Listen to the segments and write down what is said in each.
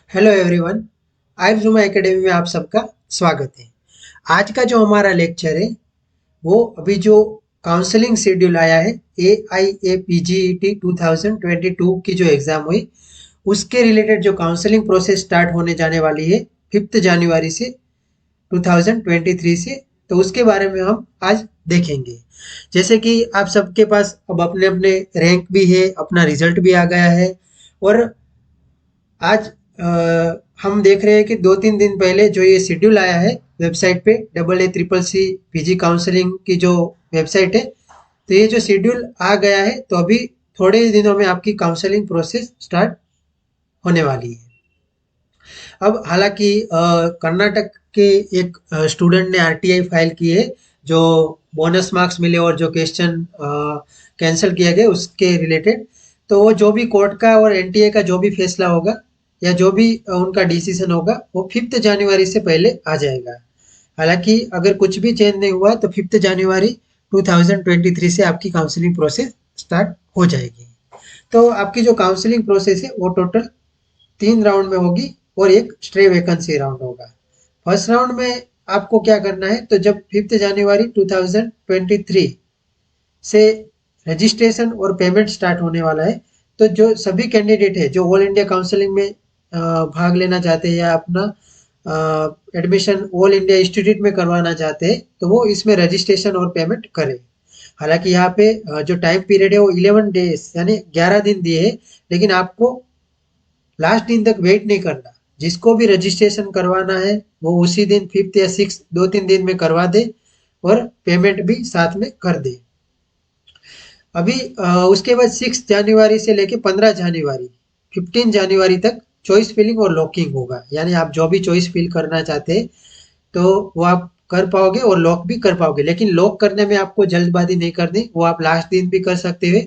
Hello everyone. आज जुमा academy में आप सबका स्वागत है। आज का जो हमारा लेक्चर है वो अभी जो काउंसलिंग शेड्यूल आया है ए आई A P G E T 2022 की जो एग्ज़ाम हुई उसके रिलेटेड जो काउंसलिंग प्रोसेस स्टार्ट होने जाने वाली है 5 जनवरी से 2023 से, तो उसके बारे में हम आज देखेंगे। जैसे कि आप सबके पास अब अपने अपने रैंक भी है, अपना रिजल्ट भी आ गया है और आज हम देख रहे हैं कि 2-3 दिन पहले जो ये शेड्यूल आया है वेबसाइट पे double A triple C PG counselling की जो वेबसाइट है, तो ये जो शेड्यूल आ गया है तो अभी थोड़े ही दिनों में आपकी काउंसलिंग प्रोसेस स्टार्ट होने वाली है। अब हालांकि कर्नाटक के एक स्टूडेंट ने आरटीआई फाइल की है, जो बोनस मार्क्स मिले और जो क्वेश्चन कैंसिल किया गया उसके रिलेटेड। तो वो जो भी कोर्ट का और एनटीए का जो भी फैसला होगा या जो भी उनका डिसीजन होगा वो 5 जनवरी से पहले आ जाएगा। हालांकि अगर कुछ भी चेंज नहीं हुआ तो 5 जनवरी 2023 से आपकी काउंसलिंग प्रोसेस स्टार्ट हो जाएगी। तो आपकी जो काउंसलिंग प्रोसेस है वो टोटल 3 राउंड में होगी और एक स्ट्रे वैकेंसी राउंड होगा। फर्स्ट राउंड में आपको क्या करना है, तो जब 5 जनवरी 2023 से रजिस्ट्रेशन और पेमेंट स्टार्ट होने वाला है, तो जो सभी कैंडिडेट है जो ऑल इंडिया काउंसलिंग में भाग लेना चाहते हैं या अपना एडमिशन ऑल इंडिया इंस्टीट्यूट में करवाना चाहते हैं, तो वो इसमें रजिस्ट्रेशन और पेमेंट करें। हालांकि यहाँ पे जो टाइम पीरियड है वो 11 डेज यानी 11 दिन दिए है, लेकिन आपको लास्ट दिन तक वेट नहीं करना। जिसको भी रजिस्ट्रेशन करवाना है वो उसी दिन 5th या 6th 2-3 दिन में करवा दे और पेमेंट भी साथ में कर दे। अभी उसके बाद 6 जनवरी से लेके 15 जनवरी 15 जनवरी तक चॉइस फिलिंग और लॉकिंग होगा। यानी आप जो भी चॉइस फिल करना चाहते हैं तो वो आप कर पाओगे और लॉक भी कर पाओगे, लेकिन लॉक करने में आपको जल्दबाजी नहीं करनी, वो आप लास्ट दिन भी कर सकते हो।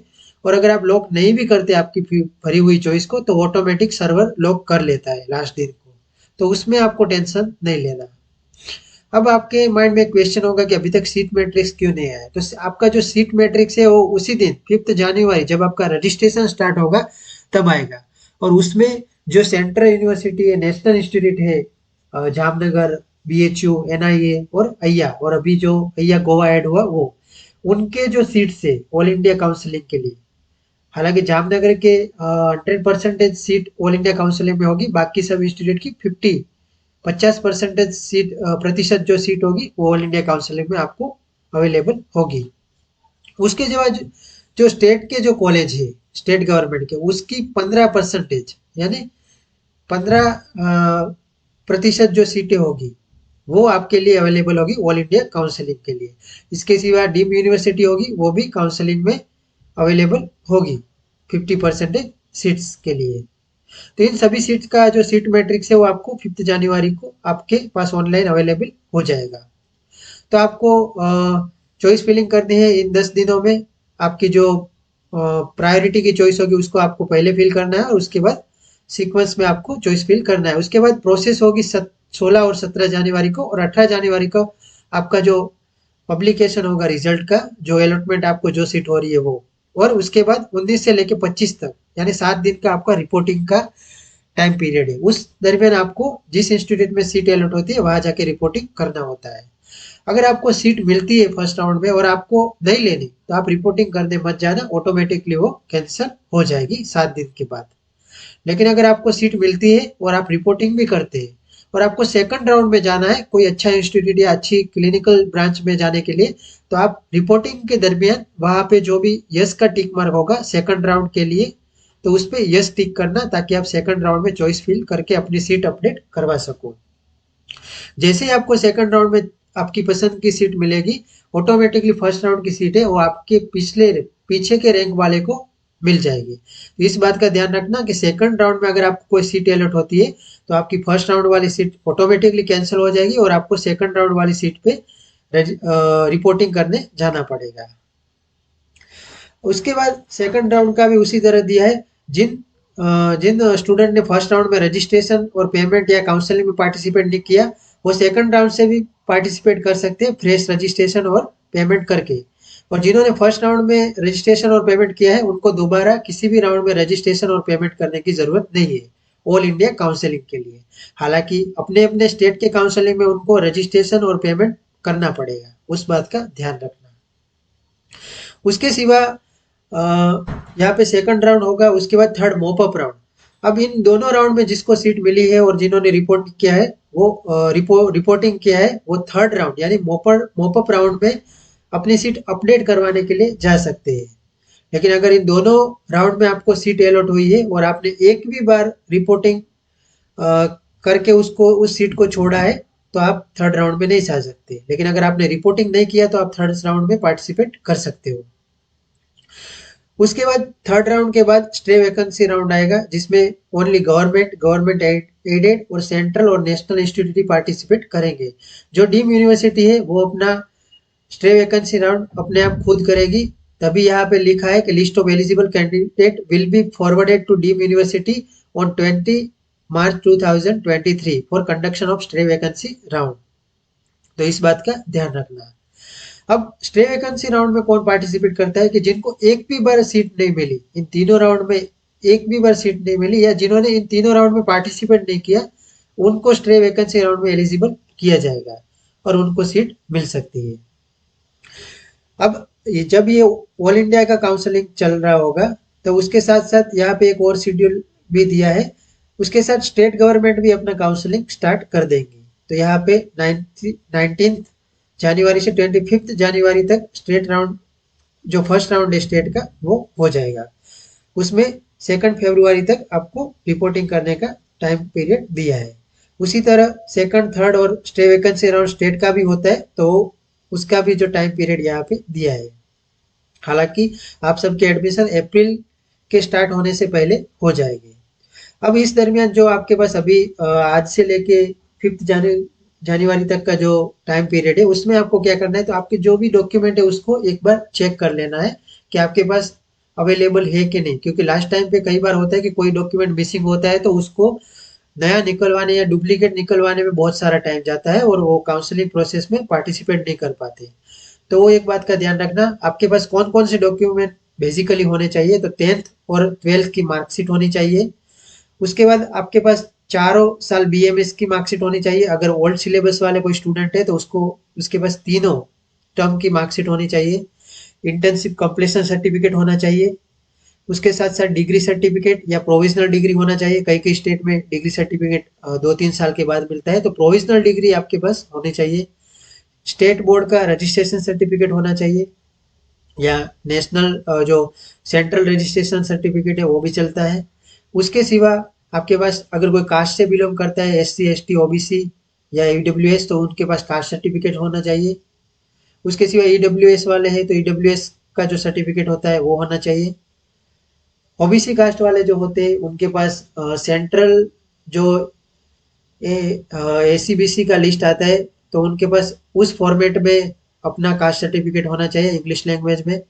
और अगर आप लॉक नहीं भी करते आपकी भरी हुई चॉइस को, तो ऑटोमेटिक सर्वर लॉक कर लेता है लास्ट दिन को, तो उसमें आपको टेंशन नहीं लेना। अब आपके माइंड में क्वेश्चन होगा कि अभी तक सीट मैट्रिक्स क्यों नहीं आया, तो आपका जो सीट मैट्रिक्स है वो उसी दिन 5 जनवरी जब आपका रजिस्ट्रेशन स्टार्ट होगा तब आएगा। और उसमें जो सेंट्रल यूनिवर्सिटी है, नेशनल इंस्टीट्यूट है, जामनगर, बीएचयू, एनआईए और अय्या, और अभी जो अय्या गोवा ऐड हुआ वो, उनके जो सीट्स है ऑल इंडिया काउंसलिंग के लिए। हालांकि जामनगर के 100% सीट ऑल इंडिया काउंसलिंग में होगी, बाकी सब इंस्टीट्यूट की 50% सीट प्रतिशत जो सीट होगी वो ऑल इंडिया काउंसलिंग में आपको अवेलेबल होगी। उसके बाद जो स्टेट के जो कॉलेज है स्टेट गवर्नमेंट के, उसकी 15% यानी 15% जो सीटें होगी वो आपके लिए अवेलेबल होगी ऑल इंडिया काउंसलिंग के लिए। इसके सिवा डीम यूनिवर्सिटी होगी, वो भी काउंसलिंग में अवेलेबल होगी 50% सीट्स के लिए। तो इन सभी सीट्स का जो सीट मैट्रिक्स है वो आपको 5 जनवरी को आपके पास ऑनलाइन अवेलेबल हो जाएगा। तो आपको चॉइस फिलिंग करनी है इन 10 दिनों में। आपकी जो प्रायोरिटी की चॉइस होगी उसको आपको पहले फिल करना है और उसके बाद सीक्वेंस में आपको चॉइस फिल करना है। उसके बाद प्रोसेस होगी 16 और 17 जनवरी को, और 18 जनवरी को आपका जो पब्लिकेशन होगा रिजल्ट का, जो अलॉटमेंट आपको जो सीट हो रही है वो। और उसके बाद 19 से लेके 25 तक यानी 7 दिन का आपका रिपोर्टिंग का टाइम पीरियड है। उस दरमियान आपको जिस इंस्टीट्यूट में सीट अलॉट होती है वहां जाके रिपोर्टिंग करना होता है। अगर आपको सीट मिलती है फर्स्ट राउंड में और आपको नहीं लेनी, तो आप रिपोर्टिंग करने मत जाना, ऑटोमेटिकली वो कैंसिल हो जाएगी 7 दिन के बाद। लेकिन अगर आपको सीट मिलती है और आप रिपोर्टिंग भी करते हैं और आपको सेकंड राउंड में जाना है कोई अच्छा इंस्टीट्यूट या अच्छी क्लिनिकल ब्रांच में जाने के लिए, तो आप रिपोर्टिंग के दरमियान वहां पे जो भी यस का टिक मार्क होगा सेकंड राउंड के लिए, तो उस पर यस टिक करना, ताकि आप सेकंड राउंड में चॉइस फिल करके अपनी सीट अपडेट करवा सको। जैसे ही आपको सेकंड राउंड में आपकी पसंद की सीट मिलेगी, ऑटोमेटिकली फर्स्ट राउंड की सीट है वो आपके पीछे के रैंक वाले को मिल जाएगी। तो इस बात का ध्यान रखना कि सेकंड राउंड में अगर आपको कोई सीट अलॉट होती है तो आपकी फर्स्ट राउंड वाली सीट ऑटोमेटिकली कैंसिल हो जाएगी और आपको सेकंड राउंड वाली सीट पे रिपोर्टिंग करने जाना पड़ेगा। उसके बाद सेकंड राउंड का भी उसी तरह दिया है। जिन स्टूडेंट ने फर्स्ट राउंड में रजिस्ट्रेशन और पेमेंट या काउंसलिंग में पार्टिसिपेट नहीं किया, वो सेकंड राउंड से भी पार्टिसिपेट कर सकते हैं फ्रेश रजिस्ट्रेशन और पेमेंट करके। और जिन्होंने फर्स्ट राउंड में रजिस्ट्रेशन और पेमेंट किया है उनको दोबारा किसी भी राउंड में रजिस्ट्रेशन और पेमेंट करने की जरूरत नहीं है। ऑल इंडिया काउंसलिंग के लिए। हालांकि अपने अपने स्टेट के काउंसलिंग में उनको रजिस्ट्रेशन और पेमेंट करना पड़ेगा, उस बात का ध्यान रखना। उसके सिवा यहाँ पे सेकंड राउंड होगा, उसके बाद थर्ड मोपअप राउंड। अब इन दोनों राउंड में जिसको सीट मिली है और जिन्होंने रिपोर्ट किया है वो रिपोर्टिंग किया है, वो थर्ड राउंड यानी मोपअप राउंड में अपनी सीट अपडेट करवाने के लिए जा सकते हैं। लेकिन अगर इन दोनों राउंड में आपको सीट अलॉट हुई है और आपने एक भी बार रिपोर्टिंग करके उसको उस सीट को छोड़ा है, तो आप थर्ड राउंड में नहीं जा सकते। लेकिन अगर आपने रिपोर्टिंग नहीं किया तो आप थर्ड राउंड में पार्टिसिपेट कर सकते हो। उसके बाद थर्ड राउंड के बाद स्टे वैकेंसी राउंड आएगा, जिसमें ओनली गवर्नमेंट एडेड और सेंट्रल और नेशनल इंस्टीट्यूट पार्टिसिपेट करेंगे। जो डीम यूनिवर्सिटी है वो अपना स्टे वैकेंसी राउंड अपने आप खुद करेगी। तभी यहाँ पे लिखा है कि list of eligible candidate will be forwarded to deemed university on 20 March 2023 for conduction of stay vacancy round. तो इस बात का ध्यान रखना है। अब स्टे वैकेंसी राउंड में कौन पार्टिसिपेट करता है कि जिनको एक भी बार सीट नहीं मिली, इन तीनों राउंड में एक भी बार सीट नहीं मिली, या जिन्होंने इन तीनों राउंड में पार्टिसिपेट नहीं किया, उनको स्टे वैकेंसी राउंड में एलिजिबल किया जाएगा और उनको सीट मिल सकती है। अब जब ये ऑल इंडिया का काउंसलिंग चल रहा होगा, तो उसके साथ साथ यहाँ पे एक और शेड्यूल भी दिया है। उसके साथ स्टेट गवर्नमेंट भी अपना काउंसलिंग स्टार्ट कर देंगे। तो यहाँ पे 19 जनवरी से 25 जनवरी तक स्टेट राउंड, जो फर्स्ट राउंड है स्टेट का, वो हो जाएगा। उसमें 2 फरवरी तक आपको रिपोर्टिंग करने का टाइम पीरियड दिया है। उसी तरह सेकंड, थर्ड और स्टे वैकेंसी राउंड स्टेट का भी होता है, तो उसका भी जो टाइम पीरियड यहाँ पे दिया है। हालांकि आप सबके एडमिशन अप्रैल के स्टार्ट होने से पहले हो जाएंगे। अब इस दरमियान जो आपके पास अभी आज से लेके 5 जनवरी तक का जो टाइम पीरियड है, उसमें आपको क्या करना है, तो आपके जो भी डॉक्यूमेंट है उसको एक बार चेक कर लेना है कि आपके पास अवेलेबल है कि नहीं। क्योंकि लास्ट टाइम पे कई बार होता है कि कोई डॉक्यूमेंट मिसिंग होता है, तो उसको नया निकलवाने या डुप्लीकेट निकलवाने में बहुत सारा टाइम जाता है और वो काउंसलिंग प्रोसेस में पार्टिसिपेट नहीं कर पाते। तो वो एक बात का ध्यान रखना, आपके पास कौन कौन से डॉक्यूमेंट बेसिकली होने चाहिए। तो 10th और 12th की मार्कशीट होनी चाहिए। उसके बाद आपके पास चारों साल बीएमएस की मार्कशीट होनी चाहिए। अगर ओल्ड सिलेबस वाले कोई स्टूडेंट है तो उसको उसके पास तीनों टर्म की मार्कशीट होनी चाहिए। इंटर्नशिप कंप्लीशन सर्टिफिकेट होना चाहिए। उसके साथ साथ डिग्री सर्टिफिकेट या प्रोविजनल डिग्री होना चाहिए। कई कई स्टेट में डिग्री सर्टिफिकेट 2-3 साल के बाद मिलता है, तो प्रोविजनल डिग्री आपके पास होनी चाहिए। स्टेट बोर्ड का रजिस्ट्रेशन सर्टिफिकेट होना चाहिए, या नेशनल जो सेंट्रल रजिस्ट्रेशन सर्टिफिकेट है वो भी चलता है। उसके सिवा आपके पास अगर कोई कास्ट से बिलोंग करता है, एससी एसटी ओबीसी या ईडब्ल्यूएस, तो उनके पास कास्ट सर्टिफिकेट होना चाहिए। उसके सिवा ईडब्ल्यूएस वाले हैं तो ईडब्ल्यूएस का जो सर्टिफिकेट होता है वो होना चाहिए। ओबीसी कास्ट वाले जो होते हैं उनके पास सेंट्रल जो एसीबीसी का लिस्ट आता है, तो उनके पास उस फॉर्मेट में अपना कास्ट सर्टिफिकेट होना चाहिए इंग्लिश लैंग्वेज में।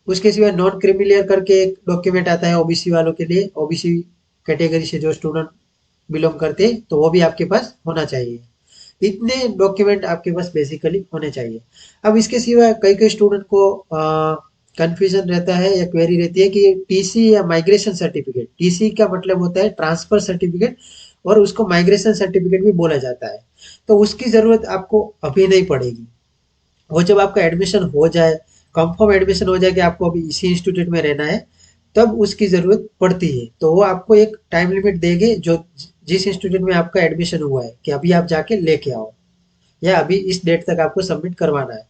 उसके सिवा नॉन क्रिमिलियर करके एक डॉक्यूमेंट आता है ओबीसी वालों के लिए, ओबीसी कैटेगरी से जो स्टूडेंट बिलोंग करते हैं, तो वो भी आपके पास होना चाहिए। इतने डॉक्यूमेंट आपके पास बेसिकली होने चाहिए। अब इसके सिवा कई कई स्टूडेंट को कंफ्यूजन रहता है या क्वेरी रहती है कि टीसी या माइग्रेशन सर्टिफिकेट, टीसी का मतलब होता है ट्रांसफर सर्टिफिकेट और उसको माइग्रेशन सर्टिफिकेट भी बोला जाता है। तो उसकी ज़रूरत आपको अभी नहीं पड़ेगी। वो जब आपका एडमिशन हो जाए, कंफर्म एडमिशन हो जाए कि आपको अभी इसी इंस्टीट्यूट में रहना है, तब उसकी ज़रूरत पड़ती है। तो वो आपको एक टाइम लिमिट देंगे, जो जिस इंस्टीट्यूट में आपका एडमिशन हुआ है, कि अभी आप जाके लेके आओ या अभी इस डेट तक आपको सबमिट करवाना है।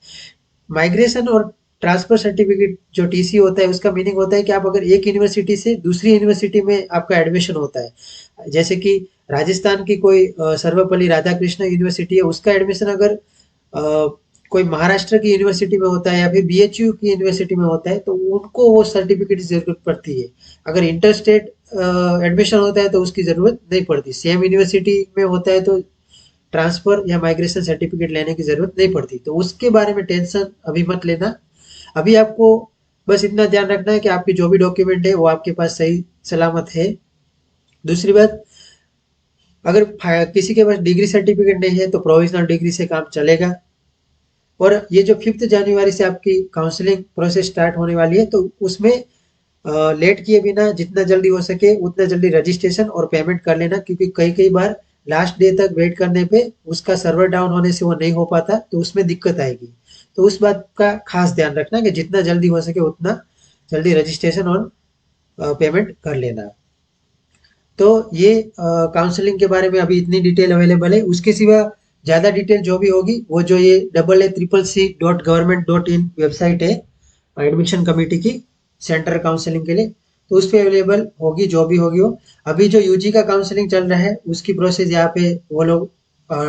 माइग्रेशन और ट्रांसफर सर्टिफिकेट जो टीसी होता है, उसका मीनिंग होता है कि आप अगर एक यूनिवर्सिटी से दूसरी यूनिवर्सिटी में आपका एडमिशन होता है, जैसे कि राजस्थान की कोई सर्वपल्ली राधाकृष्ण यूनिवर्सिटी है, उसका एडमिशन अगर कोई महाराष्ट्र की यूनिवर्सिटी में होता है या फिर बीएचयू की यूनिवर्सिटी में होता है, तो उनको वो सर्टिफिकेट की जरूरत पड़ती है। अगर इंटर स्टेट एडमिशन होता है तो उसकी जरूरत नहीं पड़ती। सेम यूनिवर्सिटी में होता है तो ट्रांसफर या माइग्रेशन सर्टिफिकेट लेने की जरूरत नहीं पड़ती। तो उसके बारे में टेंशन अभी मत लेना। अभी आपको बस इतना ध्यान रखना है कि आपकी जो भी डॉक्यूमेंट है वो आपके पास सही सलामत है। दूसरी बात, अगर किसी के पास डिग्री सर्टिफिकेट नहीं है तो प्रोविजनल डिग्री से काम चलेगा। और ये जो 5 जनवरी से आपकी काउंसलिंग प्रोसेस स्टार्ट होने वाली है, तो उसमें लेट किए बिना जितना जल्दी हो सके उतना जल्दी रजिस्ट्रेशन और पेमेंट कर लेना, क्योंकि कई कई बार लास्ट डे तक वेट करने पे उसका सर्वर डाउन होने से वो नहीं हो पाता, तो उसमें दिक्कत आएगी। तो उस बात का खास ध्यान रखना कि जितना जल्दी हो सके उतना जल्दी रजिस्ट्रेशन और पेमेंट कर लेना। तो ये काउंसलिंग के बारे में अभी इतनी डिटेल अवेलेबल है। उसके सिवा ज़्यादा डिटेल जो भी होगी वो जो ये AA CCC.government.in वेबसाइट है एडमिशन कमेटी की सेंट्रल काउंसलिंग के लिए, तो उस पे अवेलेबल होगी जो भी होगी वो। अभी जो यूजी का काउंसलिंग चल रहा है उसकी प्रोसेस यहाँ पे वो लोग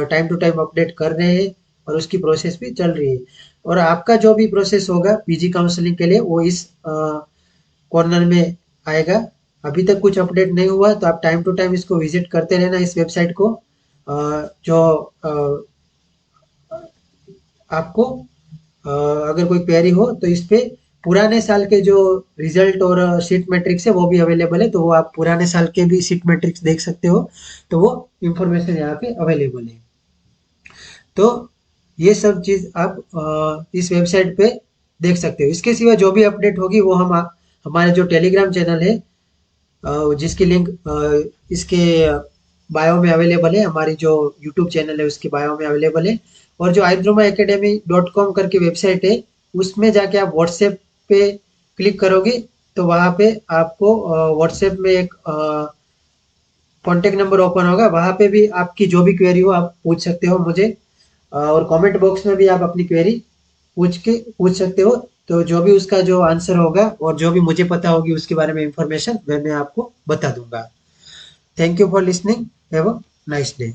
टाइम टू टाइम अपडेट कर रहे हैं और उसकी प्रोसेस भी चल रही है। और आपका जो भी प्रोसेस होगा पीजी काउंसलिंग के लिए वो इस कॉर्नर में आएगा। अभी तक कुछ अपडेट नहीं हुआ तो आप टाइम टू टाइम इसको विजिट करते रहना इस वेबसाइट को। जो आपको अगर कोई क्वेरी हो तो इस पे पुराने साल के जो रिजल्ट और सीट मैट्रिक्स है वो भी अवेलेबल है, तो वो आप पुराने साल के भी सीट मैट्रिक्स देख सकते हो। तो वो इंफॉर्मेशन यहाँ पे अवेलेबल है। तो ये सब चीज़ आप इस वेबसाइट पे देख सकते हो। इसके सिवा जो भी अपडेट होगी वो हम हमारे जो टेलीग्राम चैनल है जिसकी लिंक इसके बायो में अवेलेबल है, हमारी जो यूट्यूब चैनल है उसके बायो में अवेलेबल है। और जो iDruma-Academy.com करके वेबसाइट है उसमें जाके आप व्हाट्सएप पे क्लिक करोगे तो वहाँ पे आपको व्हाट्सएप में एक कॉन्टेक्ट नंबर ओपन होगा, वहाँ पे भी आपकी जो भी क्वेरी हो आप पूछ सकते हो मुझे। और कमेंट बॉक्स में भी आप अपनी क्वेरी पूछ सकते हो। तो जो भी उसका जो आंसर होगा और जो भी मुझे पता होगी उसके बारे में इंफॉर्मेशन मैं आपको बता दूंगा। Thank you for listening. Have a nice day.